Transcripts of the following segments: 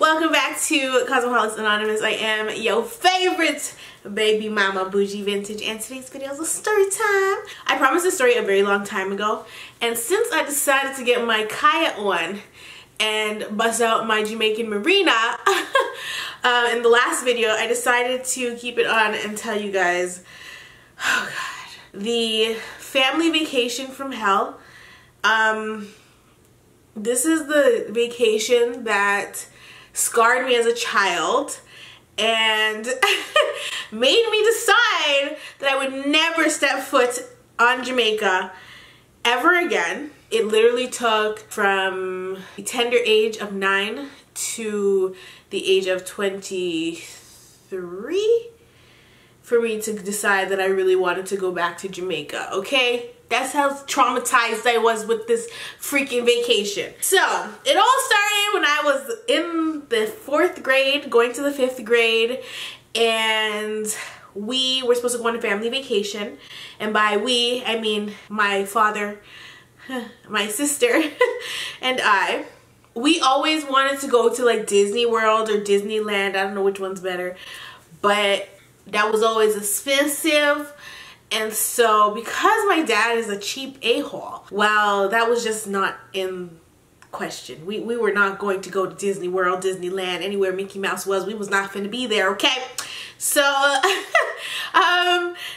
Welcome back to Cosmopolitan Anonymous. I am your favorite baby mama, Bougie Vintage, and today's video is a story time. I promised this story a very long time ago, and since I decided to get my kayak on and bust out my Jamaican marina in the last video, I decided to keep it on and tell you guys, oh god, the family vacation from hell. This is the vacation that scarred me as a child and made me decide that I would never step foot on Jamaica ever again. It literally took from the tender age of 9 to the age of 23 for me to decide that I really wanted to go back to Jamaica, okay? That's how traumatized I was with this freaking vacation. So, it all started when I was in the 4th grade, going to the 5th grade, and we were supposed to go on a family vacation. And by we, I mean my father, my sister, and I. We always wanted to go to like Disney World or Disneyland. I don't know which one's better, but that was always expensive. And so because my dad is a cheap a-hole, well, that was just not in question. We were not going to go to Disney World, Disneyland, anywhere Mickey Mouse was. We was not finna be there, okay? So,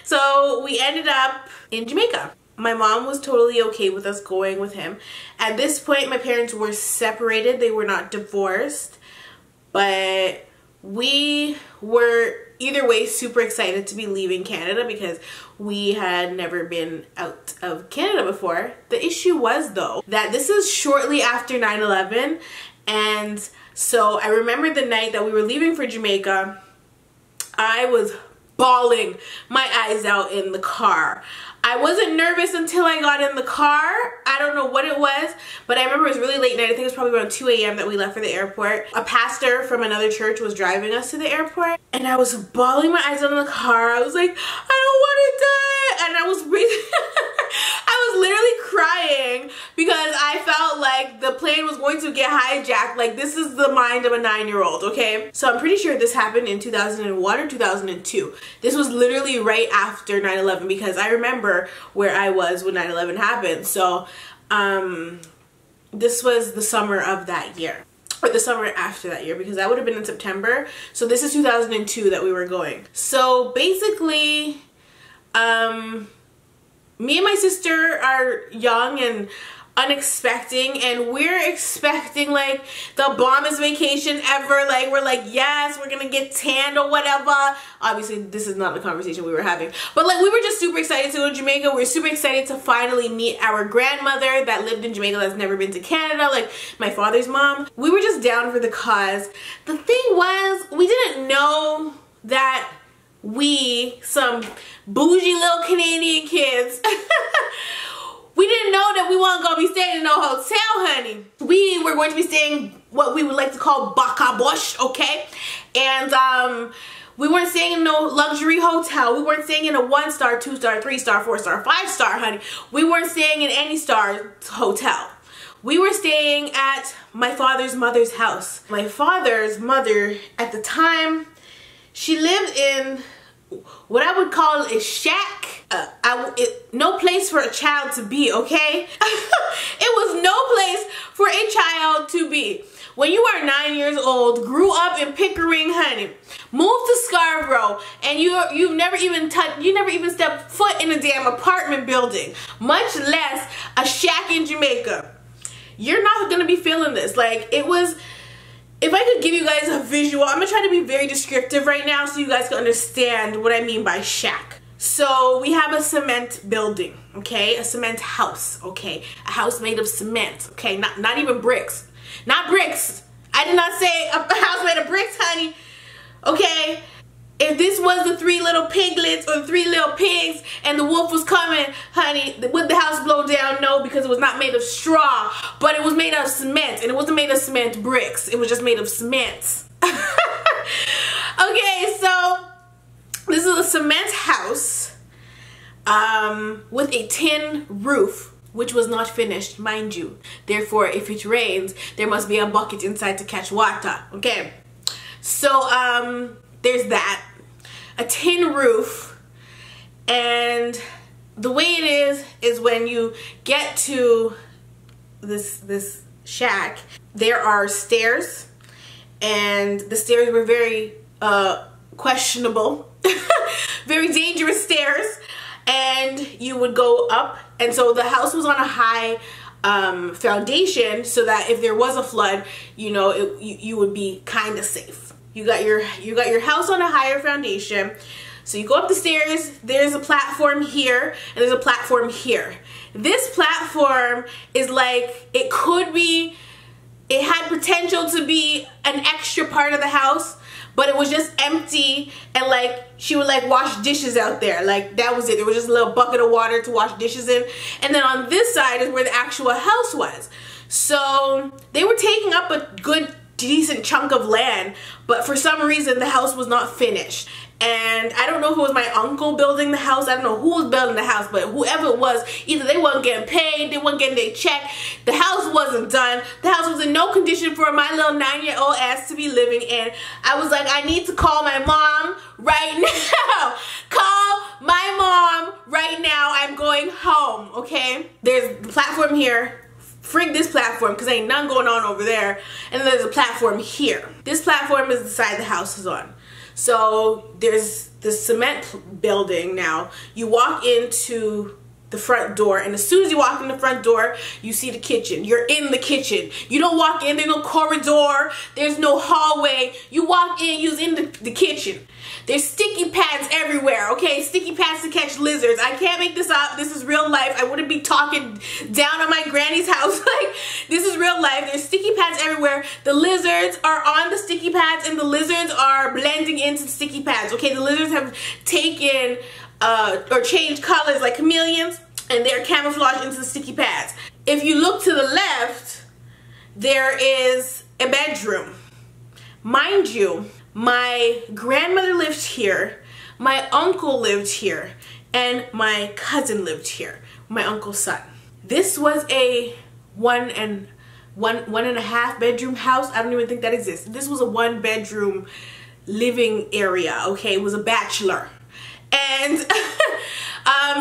so we ended up in Jamaica. My mom was totally okay with us going with him. At this point, my parents were separated. They were not divorced, but we were either way super excited to be leaving Canada because we had never been out of Canada before. The issue was though that this is shortly after 9/11, and so I remember the night that we were leaving for Jamaica, I was bawling my eyes out in the car. I wasn't nervous until I got in the car. I don't know what it was, but I remember it was really late night. I think it was probably around 2 a.m. that we left for the airport. A pastor from another church was driving us to the airport, and I was bawling my eyes out in the car. I was like, I don't want to die. And I was really, I was literally crying because I felt like the plane was going to get hijacked. Like, this is the mind of a 9-year-old, okay? So I'm pretty sure this happened in 2001 or 2002. This was literally right after 9/11 because I remember where I was when 9/11 happened. So this was the summer of that year, or the summer after that year, because that would have been in September. So this is 2002 that we were going. So basically me and my sister are young and unexpecting, and we're expecting like the bombest vacation ever. Like, we're like, yes, we're gonna get tanned or whatever. Obviously this is not the conversation we were having, but like, we were just super excited to go to Jamaica. We were super excited to finally meet our grandmother that lived in Jamaica, that's never been to Canada, like my father's mom. We were just down for the cause. The thing was, we didn't know that we, some bougie little Canadian kids, we didn't know that we weren't going to be staying in no hotel, honey. We were going to be staying what we would like to call Baka Bush, okay? And we weren't staying in no luxury hotel. We weren't staying in a 1-star, 2-star, 3-star, 4-star, 5-star, honey. We weren't staying in any star hotel. We were staying at my father's mother's house. My father's mother, at the time, she lived in what I would call a shack. No place for a child to be, okay? It was no place for a child to be. When you are 9 years old, grew up in Pickering, honey, moved to Scarborough, and you never even stepped foot in a damn apartment building, much less a shack in Jamaica, you're not gonna be feeling this. Like, it was. If I could give you guys a visual, I'm gonna try to be very descriptive right now so you guys can understand what I mean by shack. So we have a cement building, okay? A cement house, okay? A house made of cement, okay? Not even bricks. Not bricks. I did not say a house made of bricks, honey. Okay? If this was the 3 little piglets or the 3 little pigs and the wolf was coming, honey, would the house blow down? No, because it was not made of straw, but it was made of cement, and it wasn't made of cement bricks. It was just made of cement. Okay, so this is a cement house with a tin roof. which was not finished, mind you. Therefore, if it rains, there must be a bucket inside to catch water, okay? So, there's that. A tin roof, and the way it is when you get to this shack, there are stairs, and the stairs were very questionable, very dangerous stairs, and you would go up, and so the house was on a high foundation, so that if there was a flood, you know, you would be kind of safe. You got your house on a higher foundation. So you go up the stairs, there's a platform here, and there's a platform here. This platform is like, it had potential to be an extra part of the house, but it was just empty, and like, she would like wash dishes out there. Like, that was it. There was just a little bucket of water to wash dishes in. And then on this side is where the actual house was. So they were taking up a good, decent chunk of land, but for some reason the house was not finished. And I don't know if it was my uncle building the house, I don't know who was building the house, but whoever it was, either they wasn't getting paid, they wasn't getting their check, the house wasn't done, the house was in no condition for my little 9-year-old ass to be living in. I was like, I need to call my mom right now. Call my mom right now, I'm going home, okay? There's the platform here. Frig this platform, because ain't none going on over there. And then there's a platform here. This platform is the side the house is on. So there's the cement building now. You walk into the front door, and as soon as you walk in the front door, you see the kitchen. You're in the kitchen. You don't walk in, there's no corridor, there's no hallway. You walk in, you're in the kitchen. There's sticky pads everywhere, okay? Sticky pads to catch lizards. I can't make this up. This is real life. I wouldn't be talking down on my granny's house. Like, this is real life. There's sticky pads everywhere. The lizards are on the sticky pads, and the lizards are blending into the sticky pads, okay? The lizards have taken or changed colors like chameleons, and they're camouflaged into the sticky pads. If you look to the left, there is a bedroom. Mind you, my grandmother lived here, my uncle lived here, and my cousin lived here, my uncle's son. This was a one and a half bedroom house. I don't even think that exists. This was a 1-bedroom living area, okay? It was a bachelor. And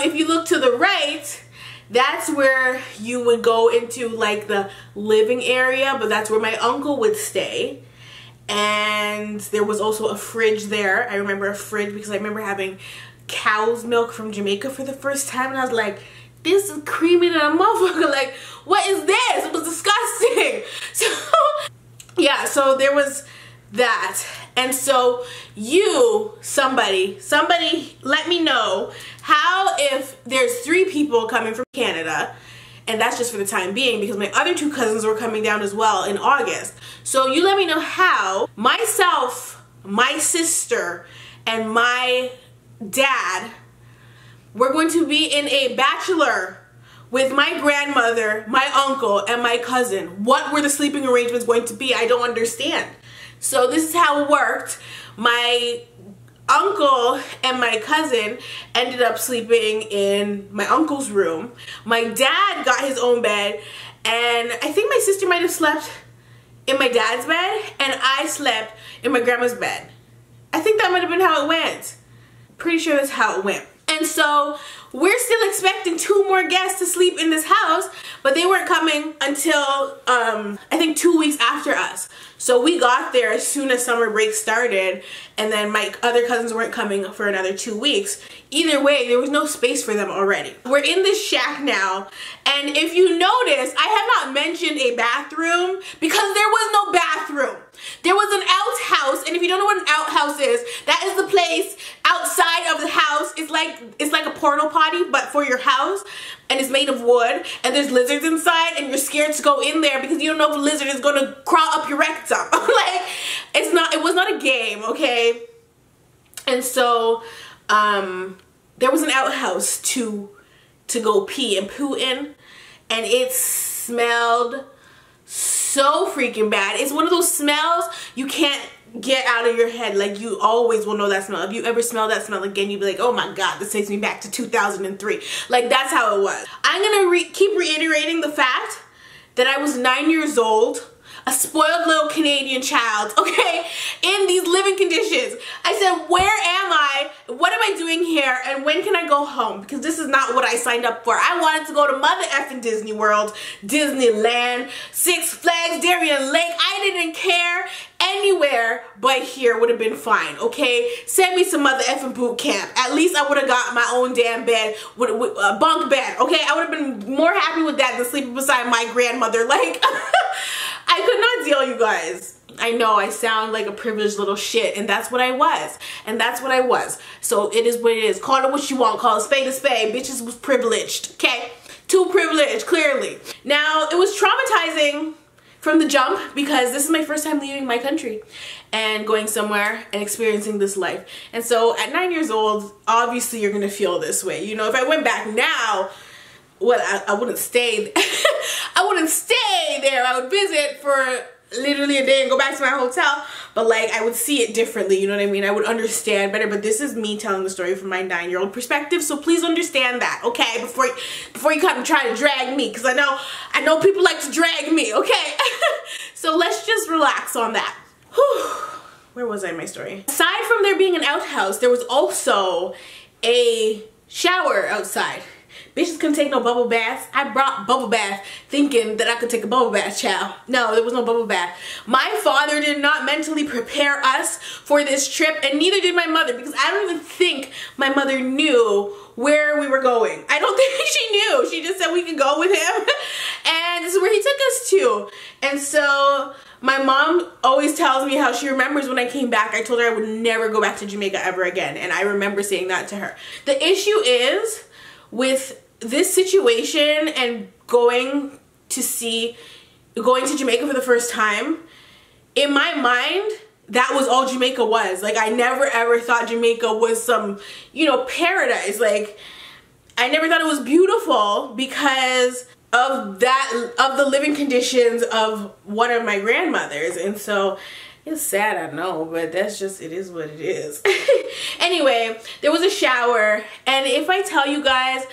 if you look to the right, that's where you would go into like the living area, but that's where my uncle would stay. And there was also a fridge there. I remember a fridge because I remember having cow's milk from Jamaica for the first time, and I was like, this is creamy than a motherfucker. Like, what is this? It was disgusting. So yeah, so there was that. And so somebody let me know how, if there's 3 people coming from Canada, and that's just for the time being because my other 2 cousins were coming down as well in August. So you let me know how myself, my sister, and my dad, we're going to be in a bachelor with my grandmother, my uncle, and my cousin. What were the sleeping arrangements going to be? I don't understand. So this is how it worked. My uncle and my cousin ended up sleeping in my uncle's room. My dad got his own bed, and I think my sister might have slept in my dad's bed, and I slept in my grandma's bed. I think that might have been how it went. Pretty sure that's how it went. And so we're still expecting 2 more guests to sleep in this house, but they weren't coming until I think 2 weeks after us. So we got there as soon as summer break started, and then my other cousins weren't coming for another 2 weeks. Either way, there was no space for them already. We're in this shack now, and if you notice, I have not mentioned a bathroom because there was no bathroom. There was an outhouse, and if you don't know what an outhouse is, that is the place outside of the house. It's like a portal potty, but for your house, and it's made of wood, and there's lizards inside, and you're scared to go in there because you don't know if a lizard is gonna crawl up your rectum. Like, it was not a game, okay? And so there was an outhouse to go pee and poo in, and it smelled so freaking bad. It's one of those smells you can't get out of your head. Like, you always will know that smell. If you ever smell that smell again, you'll be like, oh my God, this takes me back to 2003. Like, that's how it was. I'm gonna keep reiterating the fact that I was 9 years old, a spoiled little Canadian child, okay, in these living conditions. I said, where am I? What am I doing here? And when can I go home? Because this is not what I signed up for. I wanted to go to Mother effing Disney World, Disneyland, Six Flags, Darien Lake. I didn't care. Anywhere but here would have been fine, okay? Send me some Mother effing boot camp. At least I would have got my own damn bed, with a bunk bed, okay? I would have been more happy with that than sleeping beside my grandmother. Like, I could not deal, you guys. I know I sound like a privileged little shit, and that's what I was. And that's what I was. So it is what it is. Call it what you want. Call it spade a spade. Bitches was privileged, okay? Too privileged, clearly. Now, it was traumatizing from the jump because this is my first time leaving my country and going somewhere and experiencing this life. And so at 9 years old, obviously you're gonna feel this way. You know, if I went back now, well, I wouldn't stay. I wouldn't stay there. I would visit for literally a day and go back to my hotel. But like, I would see it differently. You know what I mean? I would understand better. But this is me telling the story from my 9-year-old perspective. So please understand that, okay? Before you come and try to drag me, because I know people like to drag me, okay? So let's just relax on that. Whew. Where was I in my story? Aside from there being an outhouse, there was also a shower outside. Bitches couldn't take no bubble baths. I brought bubble bath thinking that I could take a bubble bath, child. No, there was no bubble bath. My father did not mentally prepare us for this trip, and neither did my mother, because I don't even think my mother knew where we were going. I don't think she knew. She just said we could go with him, and this is where he took us to. And so my mom always tells me how she remembers when I came back, I told her I would never go back to Jamaica ever again, and I remember saying that to her. The issue is, with this situation and going to Jamaica for the first time, in my mind, that was all Jamaica was. Like, I never ever thought Jamaica was some, you know, paradise. Like, I never thought it was beautiful because of the living conditions of one of my grandmothers. And so it's sad, I know, but that's just, it is what it is. Anyway, there was a shower, and if I tell you guys,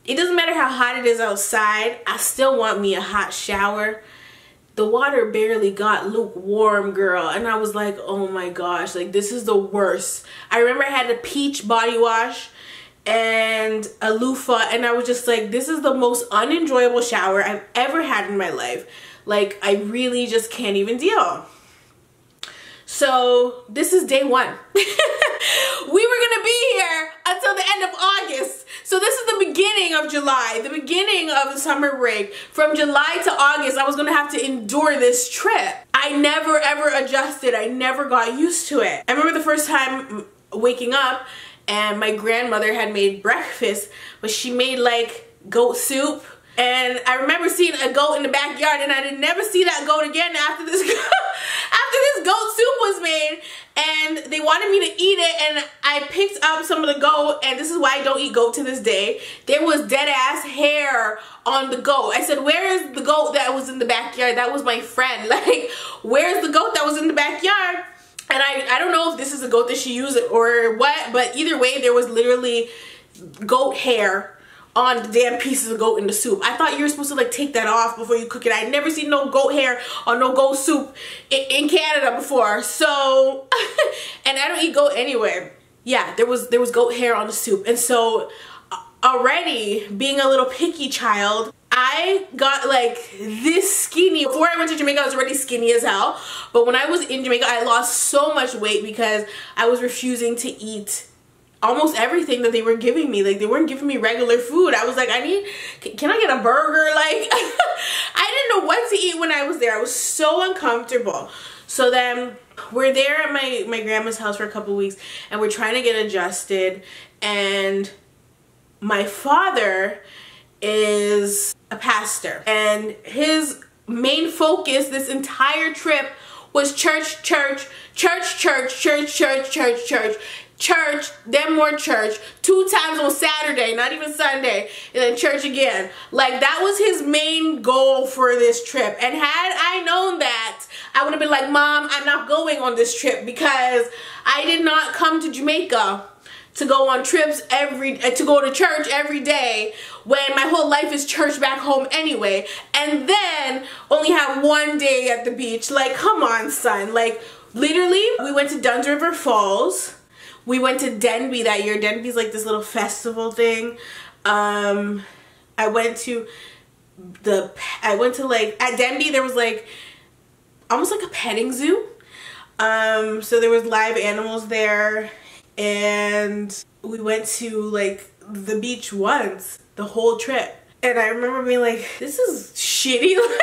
it doesn't matter how hot it is outside, I still want me a hot shower. The water barely got lukewarm, girl, and I was like, oh my gosh, like, this is the worst. I remember I had a peach body wash and a loofah, and I was just like, this is the most unenjoyable shower I've ever had in my life. Like, I really just can't even deal. So this is day one. We were gonna be here until the end of August. So this is the beginning of July, the beginning of the summer break. From July to August, I was gonna have to endure this trip. I never ever adjusted. I never got used to it. I remember the first time waking up and my grandmother had made breakfast, but she made like goat soup. And I remember seeing a goat in the backyard, and I didn't never see that goat again after this after this goat soup was made. And they wanted me to eat it, and I picked up some of the goat, and this is why I don't eat goat to this day. There was dead ass hair on the goat. I said, where is the goat that was in the backyard? That was my friend. Like, where's the goat that was in the backyard? And I don't know if this is a goat that she used or what, but either way, there was literally goat hair on the damn pieces of goat in the soup. I thought you were supposed to like take that off before you cook it. I'd never seen no goat hair or no goat soup in Canada before. So, and I don't eat goat anyway. Yeah, there was goat hair on the soup. And so already being a little picky child, I got like this skinny. Before I went to Jamaica, I was already skinny as hell. But when I was in Jamaica, I lost so much weight because I was refusing to eat almost everything that they were giving me. Like, they weren't giving me regular food. I was like, can I get a burger? Like, I didn't know what to eat when I was there. I was so uncomfortable. So then we're there at my grandma's house for a couple weeks, and we're trying to get adjusted. And my father is a pastor, and his main focus this entire trip was church, church, church, church, church, church, church, church, church, then more church, 2 times on Saturday, not even Sunday, and then church again. Like, that was his main goal for this trip. And had I known that, I would have been like, Mom, I'm not going on this trip because I did not come to Jamaica to go on trips to go to church every day when my whole life is church back home anyway, and then only have one day at the beach. Like, come on, son. Like, literally, we went to Duns River Falls. We went to Denby that year. Denby's like this little festival thing. I went to like, at Denby there was like almost like a petting zoo. So there was live animals there. And we went to like the beach once, the whole trip. And I remember being like, this is shitty. Like,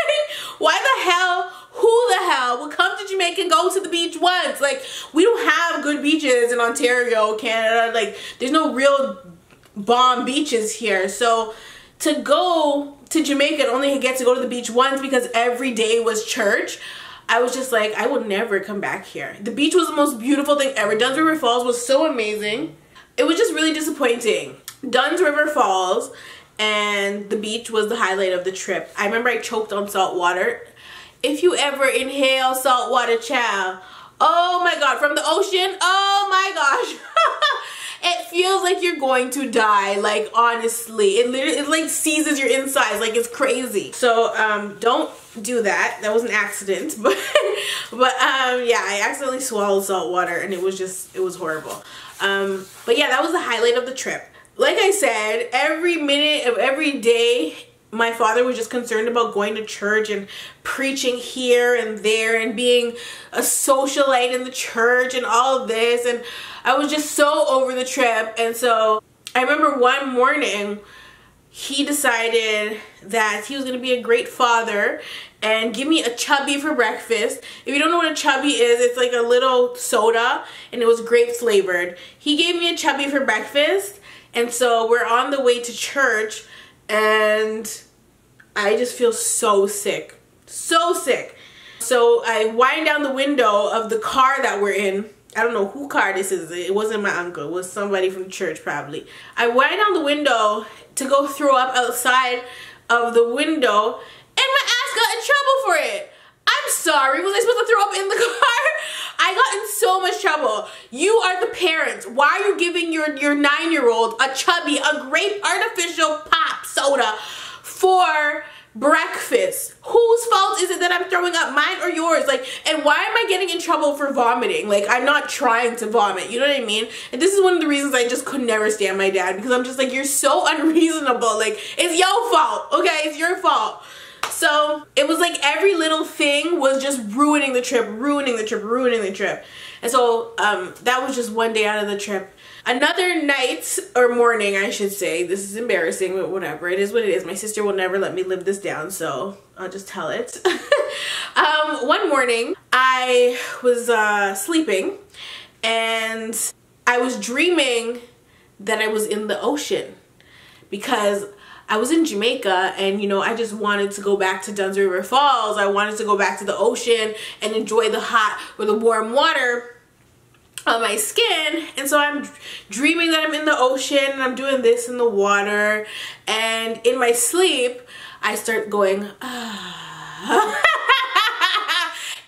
why the hell, who the hell would come to Jamaica and go to the beach once? Like, we don't have good beaches in Ontario, Canada. Like, there's no real bomb beaches here. So to go to Jamaica and only get to go to the beach once because every day was church, I was just like, I will never come back here. The beach was the most beautiful thing ever. Duns River Falls was so amazing. It was just really disappointing. Duns River Falls and the beach was the highlight of the trip. I remember I choked on salt water. If you ever inhale salt water, child, oh my God, from the ocean, oh my gosh. It feels like you're going to die, like, honestly. It like seizes your insides, like, it's crazy. So don't do that. That was an accident. But yeah, I accidentally swallowed salt water and it was horrible. But yeah, that was the highlight of the trip. Like I said, every minute of every day, my father was just concerned about going to church and preaching here and there and being a socialite in the church and all of this, and I was just so over the trip. And so I remember one morning he decided that he was going to be a great father and give me a chubby for breakfast. If you don't know what a chubby is, it's like a little soda and it was grape flavored. He gave me a chubby for breakfast, and so we're on the way to church and I just feel so sick. So sick. So I wind down the window of the car that we're in. I don't know who car this is. It wasn't my uncle. It was somebody from church probably. I wind down the window to go throw up outside of the window and my ass got in trouble for it. I'm sorry. Was I supposed to throw up in the car? I got in so much trouble. You are the parents. Why are you giving your 9-year-old a chubby, a grape artificial pop soda for breakfast? Whose fault is it that I'm throwing up, mine or yours? Like, and why am I getting in trouble for vomiting? Like, I'm not trying to vomit, you know what I mean? And this is one of the reasons I just could never stand my dad, because I'm just like, you're so unreasonable. Like, it's your fault, okay? It's your fault. So it was like every little thing was just ruining the trip, ruining the trip, ruining the trip. And so that was just one day out of the trip. Another night, or morning I should say, this is embarrassing, but whatever, it is what it is. My sister will never let me live this down, so I'll just tell it. One morning I was sleeping and I was dreaming that I was in the ocean, because I was in Jamaica and, you know, I just wanted to go back to Duns River Falls. I wanted to go back to the ocean and enjoy the hot or the warm water on my skin. And so I'm dreaming that I'm in the ocean and I'm doing this in the water, and in my sleep I start going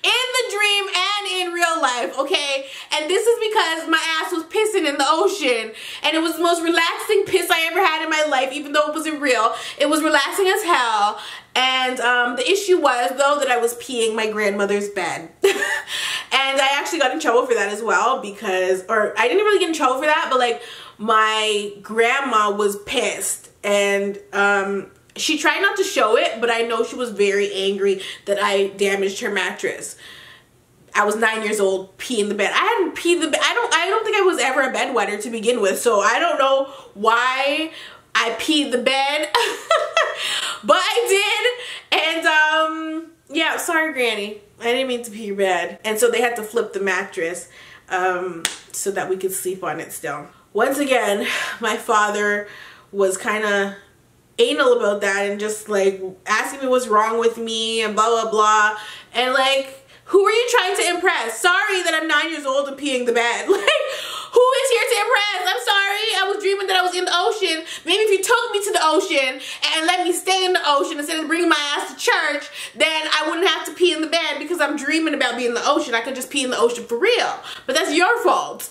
in the dream and in real life, okay? And this is because my ass was pissing in the ocean, and it was the most relaxing piss I ever had in my life, even though it wasn't real. It was relaxing as hell. And the issue was, though, that I was peeing my grandmother's bed. And I actually got in trouble for that as well, because, or I didn't really get in trouble for that, but like my grandma was pissed, and she tried not to show it, but I know she was very angry that I damaged her mattress. I was 9 years old, peeing the bed. I hadn't peed the bed. I don't think I was ever a bedwetter to begin with, so I don't know why I peed the bed. But I did, and yeah, sorry Granny, I didn't mean to pee your bed. And so they had to flip the mattress so that we could sleep on it still. Once again, my father was kind of anal about that and just like asking me what's wrong with me and blah blah blah, and like, who are you trying to impress? Sorry that I'm 9 years old and peeing the bed. Like, who is here to impress? I'm sorry, I was dreaming dreaming that I was in the ocean. Maybe if you took me to the ocean and let me stay in the ocean instead of bringing my ass to church, then I wouldn't have to pee in the bed because I'm dreaming about being in the ocean. I could just pee in the ocean for real. But that's your fault.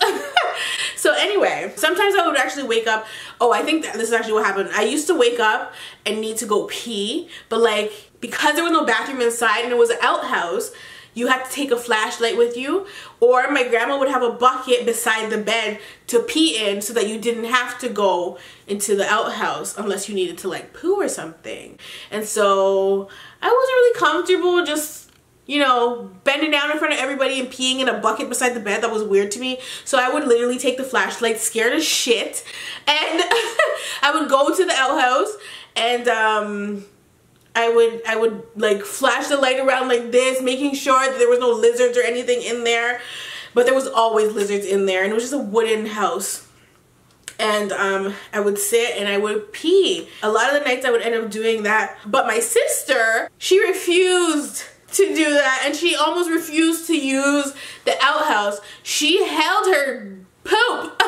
So anyway, sometimes I would actually wake up. Oh, I think this is actually what happened. I used to wake up and need to go pee, but like, because there was no bathroom inside and it was an outhouse, you had to take a flashlight with you, or my grandma would have a bucket beside the bed to pee in so that you didn't have to go into the outhouse unless you needed to like poo or something. And so I wasn't really comfortable just, you know, bending down in front of everybody and peeing in a bucket beside the bed. That was weird to me. So I would literally take the flashlight, scared as shit, and I would go to the outhouse and I would like flash the light around like this, making sure that there was no lizards or anything in there. But there was always lizards in there, and it was just a wooden house. And I would sit and I would pee. A lot of the nights I would end up doing that. But my sister, she refused to do that, and she almost refused to use the outhouse. She held her poop.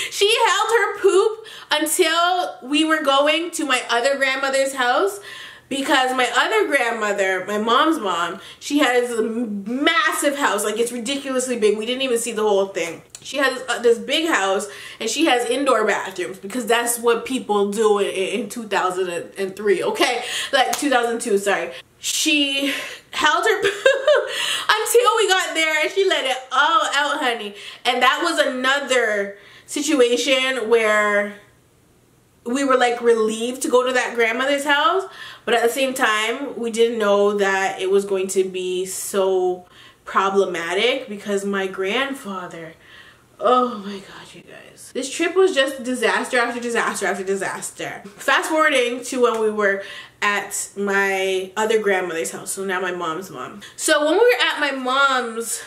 She held her poop until we were going to my other grandmother's house, because my other grandmother, my mom's mom, she has a massive house. Like, it's ridiculously big. We didn't even see the whole thing. She has this big house, and she has indoor bathrooms because that's what people do in 2003, okay? Like 2002, sorry. She held her poop until we got there, and she let it all out, honey. And that was another situation where we were like relieved to go to that grandmother's house, but at the same time we didn't know that it was going to be so problematic because my grandfather, oh my god, you guys, this trip was just disaster after disaster after disaster. Fast forwarding to when we were at my other grandmother's house, so now my mom's mom. So when we were at my mom's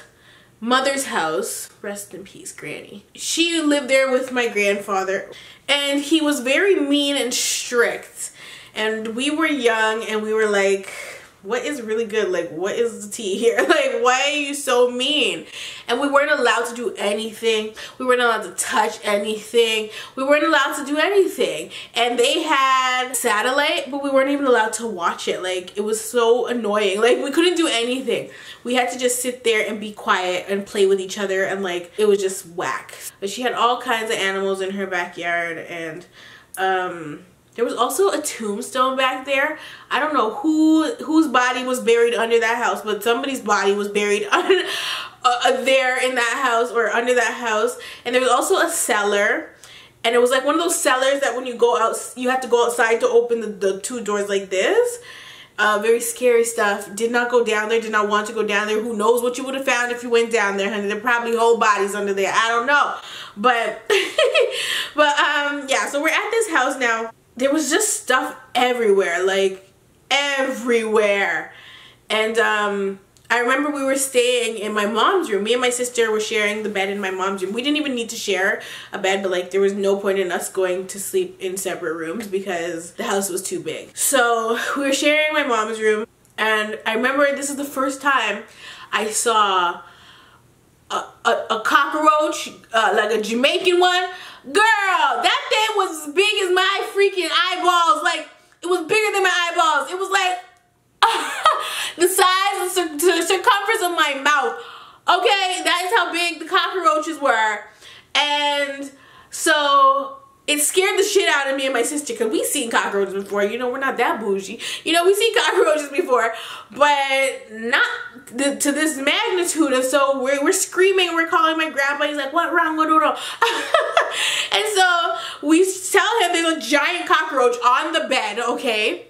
mother's house, rest in peace granny, she lived there with my grandfather, and he was very mean and strict, and we were young and we were like, what is really good? Like, what is the tea here? Like, why are you so mean? And we weren't allowed to do anything. We weren't allowed to touch anything. We weren't allowed to do anything. And they had satellite, but we weren't even allowed to watch it. Like, it was so annoying. Like, we couldn't do anything. We had to just sit there and be quiet and play with each other, and like, it was just whack. But she had all kinds of animals in her backyard, and there was also a tombstone back there. I don't know whose body was buried under that house, but somebody's body was buried under, there in that house, or under that house. And there was also a cellar, and it was like one of those cellars that when you go out, you have to go outside to open the two doors like this. Very scary stuff. Did not go down there, did not want to go down there. Who knows what you would have found if you went down there, honey. There are probably whole bodies under there. I don't know. But, yeah, so we're at this house now. There was just stuff everywhere, like everywhere. And I remember we were staying in my mom's room. Me and my sister were sharing the bed in my mom's room. We didn't even need to share a bed, but like there was no point in us going to sleep in separate rooms because the house was too big. So we were sharing my mom's room, and I remember this is the first time I saw a cockroach, like a Jamaican one. Girl, that thing was as big as my freaking eyeballs. Like, it was bigger than my eyeballs. It was like the size, the circumference of my mouth. Okay, that is how big the cockroaches were. And so it scared the shit out of me and my sister, because we've seen cockroaches before. You know, we're not that bougie. You know, we've seen cockroaches before, but not to this magnitude. And so we're screaming, we're calling my grandpa. He's like, what wrong, what wrong? And so we tell him there's a giant cockroach on the bed, okay?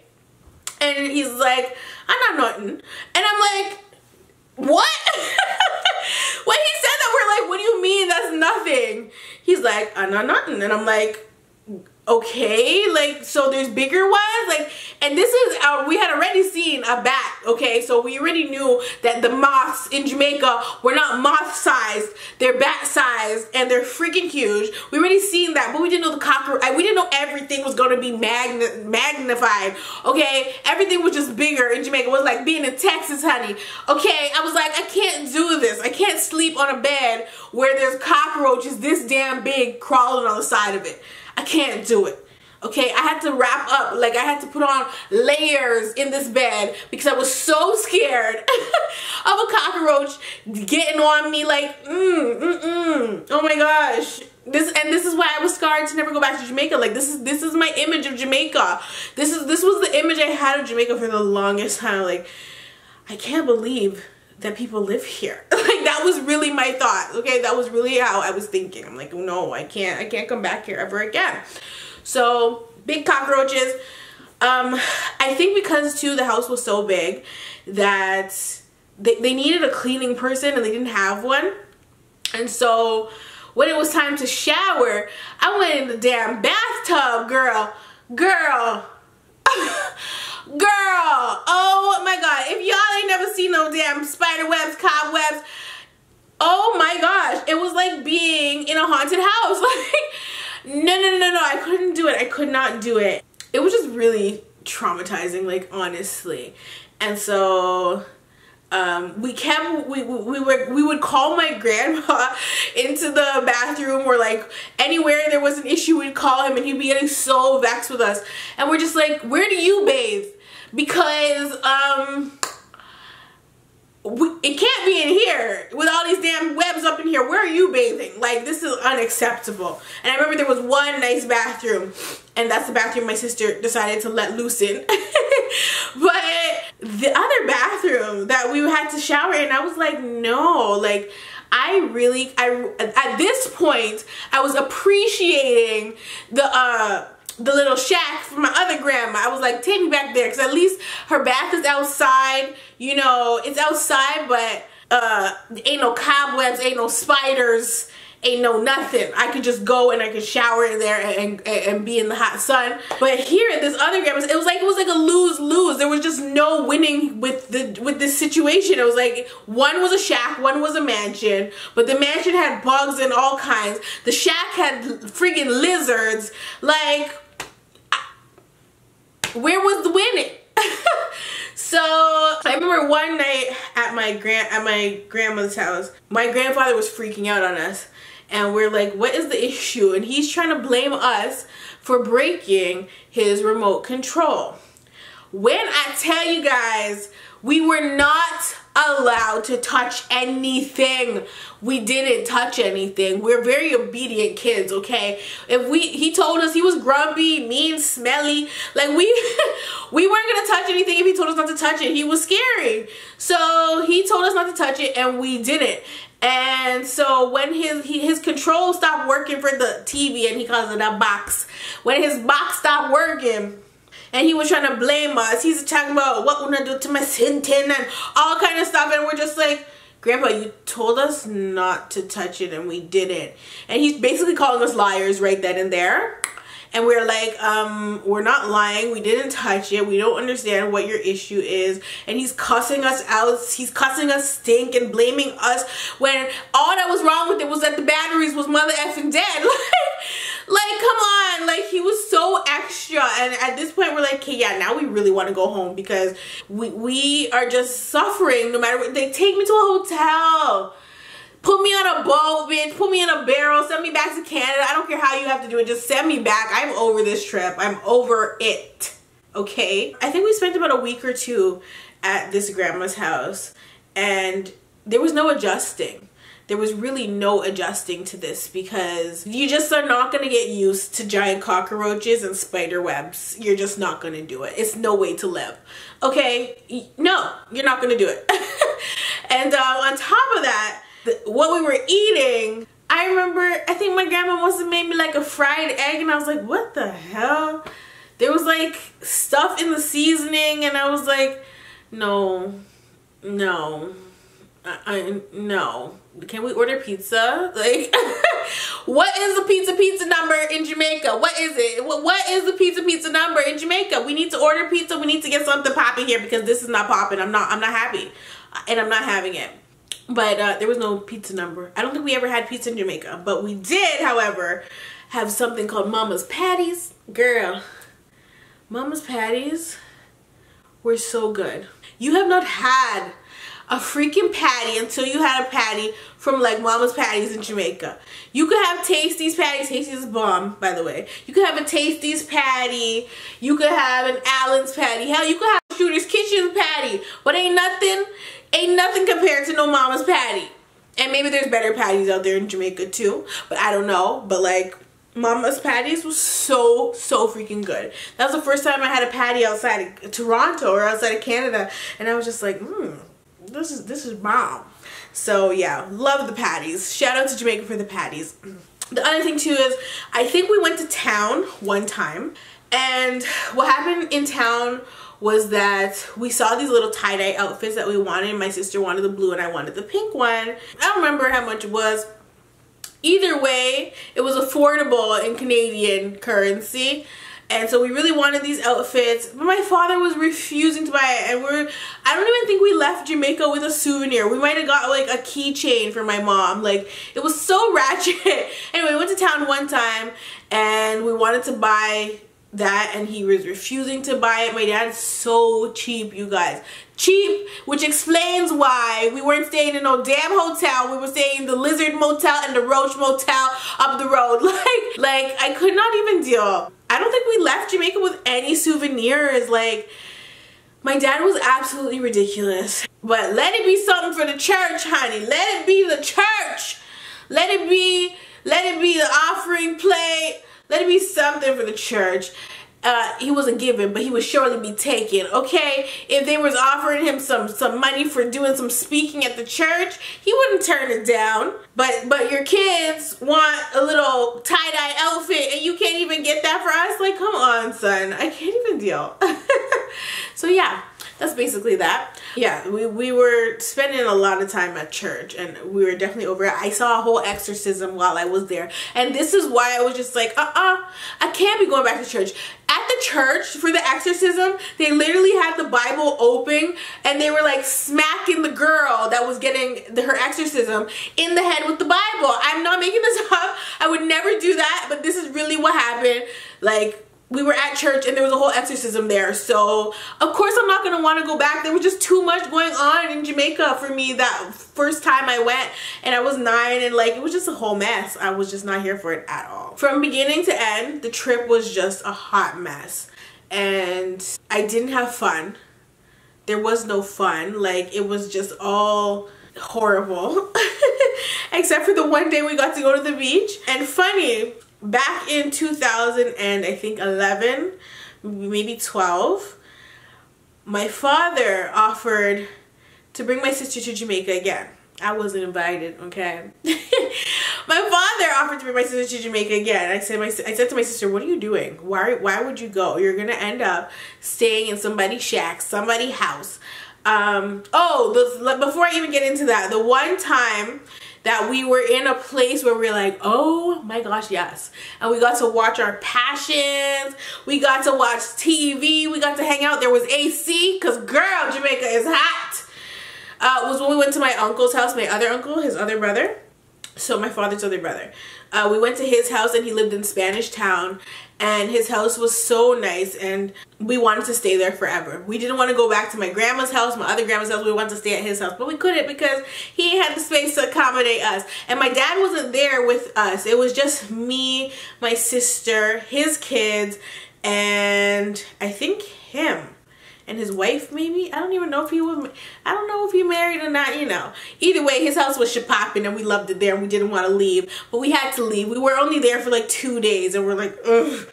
And he's like, I'm not nothing. And I'm like, what? When he said that, we're like, what do you mean that's nothing? He's like, I'm not nothing. And I'm like, okay, like, so there's bigger ones, like, and this is we had already seen a bat, okay, so we already knew that the moths in Jamaica were not moth sized, they're bat sized, and they're freaking huge. We already seen that, but we didn't know the cockroach, we didn't know everything was going to be magnified, okay? Everything was just bigger in Jamaica. It was like being in Texas, honey, okay? I was like, I can't do this. cockroaches. I can't sleep on a bed where there's cockroaches this damn big crawling on the side of it. I can't do it. Okay, I had to wrap up, like I had to put on layers in this bed because I was so scared of a cockroach getting on me like, oh my gosh. This is why I was scarred to never go back to Jamaica. Like this is my image of Jamaica. This was the image I had of Jamaica for the longest time. Like, I can't believe that people live here. Like that was really my thought. Okay, that was really how I was thinking. I'm like, no, I can't come back here ever again. So big cockroaches. I think because too the house was so big that they needed a cleaning person and they didn't have one. And so when it was time to shower, I went in the damn bathtub, girl. Oh my God, if y'all ain't never seen no damn spider webs, cobwebs, oh my gosh, it was like being in a haunted house. Like, no, I couldn't do it. I could not do it. It was just really traumatizing, like honestly. And so we would call my grandpa into the bathroom, or like anywhere there was an issue, we'd call him and he'd be getting so vexed with us. And we're just like, where do you bathe? Because it can't be in here with all these damn webs up in here. Where are you bathing? Like, this is unacceptable. And I remember there was one nice bathroom, and that's the bathroom my sister decided to let loose in. But the other bathroom that we had to shower in, I was like, no, like at this point I was appreciating the little shack from my other grandma. I was like, take me back there, because at least her bath is outside, you know, it's outside, but ain't no cobwebs, ain't no spiders, ain't no nothing. I could just go and I could shower in there and be in the hot sun. But here at this other grandma's, it was like a lose-lose. There was just no winning with this situation. It was like one was a shack, one was a mansion, but the mansion had bugs and all kinds. The shack had friggin' lizards. Like, where was the winning? So I remember one night at my grandmother's house, my grandfather was freaking out on us, and we're like, what is the issue? And he's trying to blame us for breaking his remote control. When I tell you guys, we were not allowed to touch anything. We didn't touch anything. We're very obedient kids, okay? He told us, he was grumpy, mean, smelly. Like we weren't gonna touch anything if he told us not to touch it. He was scary. So he told us not to touch it and we didn't. And so when his control stopped working for the TV, and he calls it a box, when his box stopped working, and he was trying to blame us. He's talking about what we're gonna do to my sintin and all kind of stuff. And we're just like, Grandpa, you told us not to touch it and we didn't. And he's basically calling us liars right then and there. And we're like, we're not lying. We didn't touch it. We don't understand what your issue is. And he's cussing us out. He's cussing us stink and blaming us, when all that was wrong with it was that the batteries was mother effing dead. Like, come on. Like, he was so extra. And at this point, we're like, okay, yeah, now we really want to go home, because we are just suffering no matter what. They take me to a hotel. Put me on a boat, bitch. Put me in a barrel. Send me back to Canada. I don't care how you have to do it. Just send me back. I'm over this trip. I'm over it. Okay? I think we spent about a week or two at this grandma's house, and there was no adjusting. There was really no adjusting to this, because you just are not going to get used to giant cockroaches and spider webs. You're just not going to do it. It's no way to live. Okay? No, you're not going to do it. And on top of that, what we were eating, I remember, I think my grandma must have made me like a fried egg, and I was like, what the hell? There was like stuff in the seasoning, and I was like, no. No. Can we order pizza? Like, what is the pizza number in Jamaica? What is it? What is the pizza number in Jamaica? We need to order pizza. We need to get something popping here, because this is not popping. I'm not happy, and I'm not having it. But there was no pizza number. I don't think we ever had pizza in Jamaica, but we did, however, have something called Mama's Patties. Girl, Mama's Patties were so good. You have not had a freaking patty until you had a patty from like Mama's Patties in Jamaica. You could have Tasty's patties. Tasty's bomb, by the way. You could have a Tasty's patty. You could have an Allen's patty. Hell, you could have Shooter's Kitchen patty. But ain't nothing compared to no Mama's patty. And maybe there's better patties out there in Jamaica too, but I don't know. But like, Mama's Patties was so freaking good. That was the first time I had a patty outside of Toronto or outside of Canada, and I was just like, this is bomb. So yeah, love the patties. Shout out to Jamaica for the patties. The other thing too is, I think we went to town one time, and what happened in town was that we saw these little tie-dye outfits that we wanted. My sister wanted the blue and I wanted the pink one. I don't remember how much it was. Either way, it was affordable in Canadian currency, and so we really wanted these outfits, but my father was refusing to buy it, and I don't even think we left Jamaica with a souvenir. We might have got like a keychain for my mom. Like, it was so ratchet. Anyway, we went to town one time and we wanted to buy that, and he was refusing to buy it. My dad's so cheap, you guys. Cheap, which explains why we weren't staying in no damn hotel. We were staying in the Lizard Motel and the Roach Motel up the road. Like I could not even deal. I don't think we left Jamaica with any souvenirs. Like, my dad was absolutely ridiculous. But let it be something for the church, honey. Let it be the church. Let it be the offering plate. Let it be something for the church. He wasn't given, but he would surely be taken, okay? If they was offering him some money for doing some speaking at the church, he wouldn't turn it down. But your kids want a little tie-dye outfit and you can't even get that for us? Like, come on, son. I can't even deal. So yeah, that's basically that. Yeah, we were spending a lot of time at church, and we were definitely over it. I saw a whole exorcism while I was there, and this is why I was just like, I can't be going back to church. At the church, for the exorcism, they literally had the Bible open, and they were like smacking the girl that was getting her exorcism in the head with the Bible. I'm not making this up. I would never do that, but this is really what happened. Like, we were at church and there was a whole exorcism there, so of course I'm not gonna want to go back. There was just too much going on in Jamaica for me that first time I went, and I was 9, and like, it was just a whole mess. I was just not here for it at all. From beginning to end, the trip was just a hot mess, and I didn't have fun. There was no fun. Like, it was just all horrible. Except for the one day we got to go to the beach. And funny, back in 2000 and I think 11, maybe 12, my father offered to bring my sister to Jamaica again. I wasn't invited, okay? My father offered to bring my sister to Jamaica again. I said to my sister, what are you doing? Why would you go? You're gonna end up staying in somebody's shack, somebody's house. Before I even get into that, the one time that we were in a place where we're like, oh my gosh, yes. And we got to watch our passions. We got to watch TV. We got to hang out. There was AC, because girl, Jamaica is hot. Was when we went to my uncle's house, my other uncle, his other brother. So my father's other brother. We went to his house, and he lived in Spanish Town, and his house was so nice, and we wanted to stay there forever. We didn't want to go back to my grandma's house, my other grandma's house. We wanted to stay at his house, but we couldn't because he had the space to accommodate us. And my dad wasn't there with us. It was just me, my sister, his kids, and I think him. And his wife, maybe? I don't even know if he was, I don't know if he married or not, you know. Either way, his house was shapopping, and we loved it there, and we didn't want to leave. But we had to leave. We were only there for like 2 days, and we're like, ugh,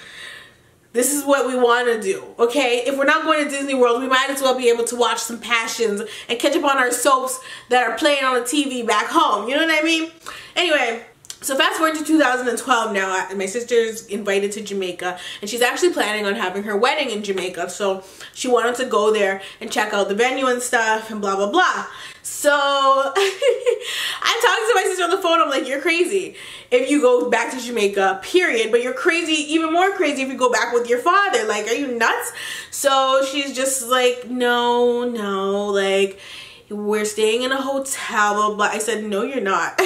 this is what we want to do, okay? If we're not going to Disney World, we might as well be able to watch some Passions and catch up on our soaps that are playing on the TV back home. You know what I mean? Anyway, so fast forward to 2012 now. My sister's invited to Jamaica, and she's actually planning on having her wedding in Jamaica. So she wanted to go there and check out the venue and stuff and blah, blah, blah. So I talked to my sister on the phone. I'm like, you're crazy if you go back to Jamaica, period. But you're crazy, even more crazy if you go back with your father. Like, are you nuts? So she's just like, no, like, we're staying in a hotel, blah, blah. I said, no, you're not.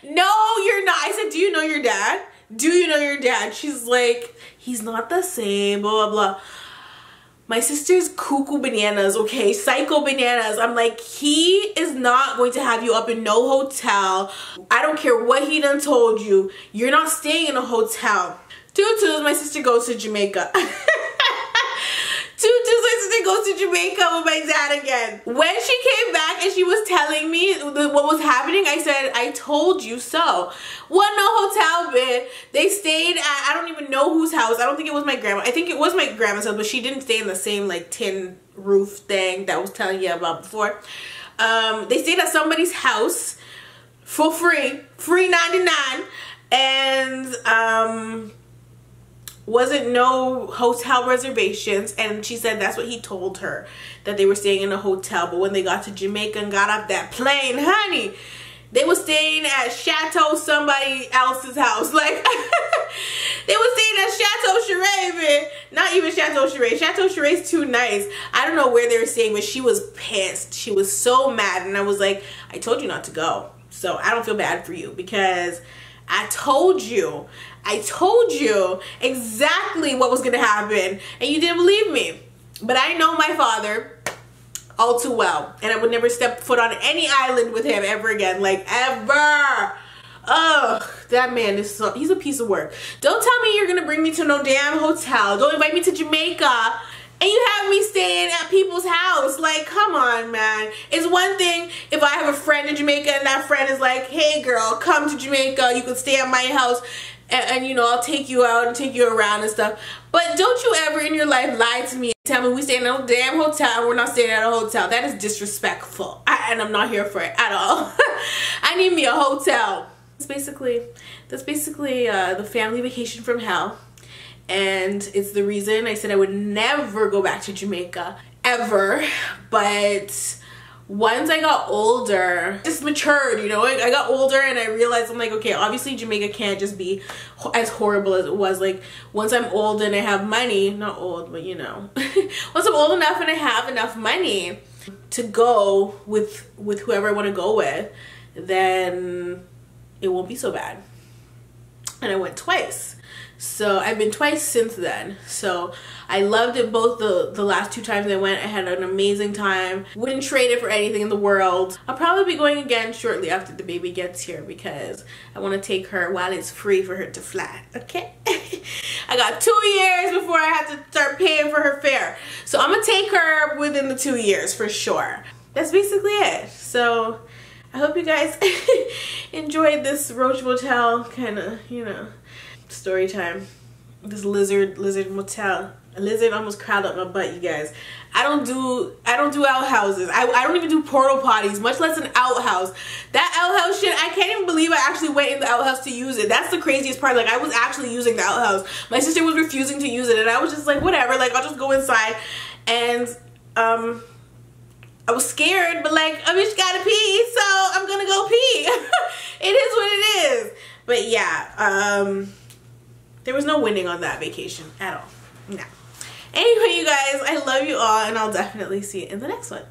No, you're not. I said, do you know your dad? Do you know your dad? She's like, he's not the same, blah, blah, blah. My sister's cuckoo bananas, okay? Psycho bananas. I'm like, he is not going to have you up in no hotel. I don't care what he done told you. You're not staying in a hotel. Tutus, my sister goes to Jamaica. Tutus, my sister goes to Jamaica with my dad again. When she came back and she was telling me what was happening, I said, I told you so. Wasn't no hotel bed. They stayed at, I don't even know whose house. I don't think it was my grandma. I think it was my grandma's house, but she didn't stay in the same like tin roof thing that I was telling you about before. They stayed at somebody's house for free. Free 99. And wasn't no hotel reservations, and she said that's what he told her, that they were staying in a hotel. But when they got to Jamaica and got off that plane, honey, they were staying at Chateau somebody else's house. Like they were staying at Chateau Cheray, man. Not even Chateau Cheray. Chateau Cheray's too nice. I don't know where they were staying, but she was pissed. She was so mad, and I was like, I told you not to go. So I don't feel bad for you, because I told you exactly what was gonna happen, and you didn't believe me. But I know my father all too well, and I would never step foot on any island with him ever again, like ever. Ugh, that man is so, he's a piece of work. Don't tell me you're gonna bring me to no damn hotel. Don't invite me to Jamaica and you have me staying at people's house. Like, come on, man. It's one thing if I have a friend in Jamaica and that friend is like, hey girl, come to Jamaica, you can stay at my house, and you know, I'll take you out and take you around and stuff. But don't you ever in your life lie to me and tell me we stay in a damn hotel and we're not staying at a hotel. That is disrespectful, and I'm not here for it at all. I need me a hotel. That's basically the family vacation from hell. And it's the reason I said I would never go back to Jamaica, ever. But once I got older, just matured, you know, I got older and I realized, I'm like, okay, obviously Jamaica can't just be as horrible as it was. Like, once I'm old and I have money, not old, but you know, once I'm old enough and I have enough money to go with whoever I want to go with, then it won't be so bad. And I went twice. So I've been twice since then. So I loved it both the last 2 times I went. I had an amazing time. Wouldn't trade it for anything in the world. I'll probably be going again shortly after the baby gets here, because I want to take her while it's free for her to fly. Okay? I got 2 years before I have to start paying for her fare. So I'm going to take her within the 2 years for sure. That's basically it. So I hope you guys enjoyed this Roach Motel kind of, you know, story time. This lizard motel. A lizard almost crawled up my butt, you guys. I don't do outhouses. I don't even do portal potties, much less an outhouse. That outhouse shit, I can't even believe I actually went in the outhouse to use it. That's the craziest part. Like, I was actually using the outhouse. My sister was refusing to use it, and I was just like, whatever, like, I'll just go inside. And I was scared, but like, a bitch gotta pee, so I'm gonna go pee. It is what it is. But yeah, there was no winning on that vacation at all. No. Anyway, you guys, I love you all, and I'll definitely see you in the next one.